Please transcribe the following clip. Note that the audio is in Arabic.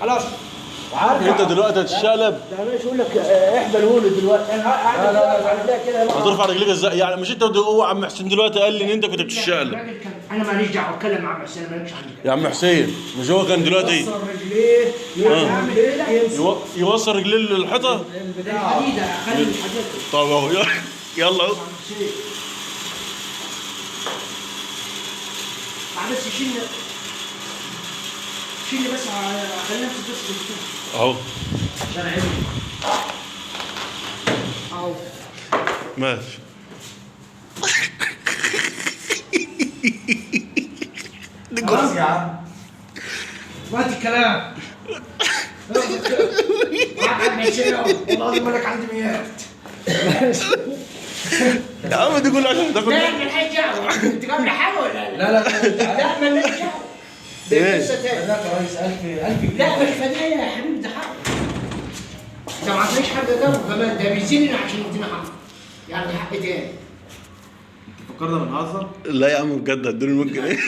خلاص. وعارف انت دلوقتي هتتشقلب. ده مش يقول لك احبلهولي دلوقتي، انا قاعد على ده كده. هترفع رجليك ازاي يعني؟ مش انت هو عم حسين دلوقتي قال لي ان انت كنت بتتشقلب. الراجل كان، انا ماليش دعوه، اتكلم مع عم حسين، انا مالكش عندي. يا عم حسين مش هو كان دلوقتي يوصل رجليه يعمل ايه؟ يوصل رجليه للحيطه؟ الحديده، خلي الحديده. طب اهو يلا اهو. معلش شيلني بس، خلينا نمسك بس اهو. عشان عيني اهو. ماشي. خلاص يا عم، وقت الكلام. عم حسين والله مالك عندي ميات. يا عم دي كلها عشان تاخد. لا مالهاش دعوه، انت جايب لي حاجه ولا لا؟ لا مالهاش دعوه. ايه؟ ده قصه تاني. لا يا ريس 1000 جنيه. لا مش فدايه يا حبيبي، ده حق. انت ما عطيتش حاجه جنبه كمان، ده بيزينني عشان يدينا حق. يعني حق تاني. فكرنا بنهزر؟ لا يا عم بجد ادوني 100 جنيه.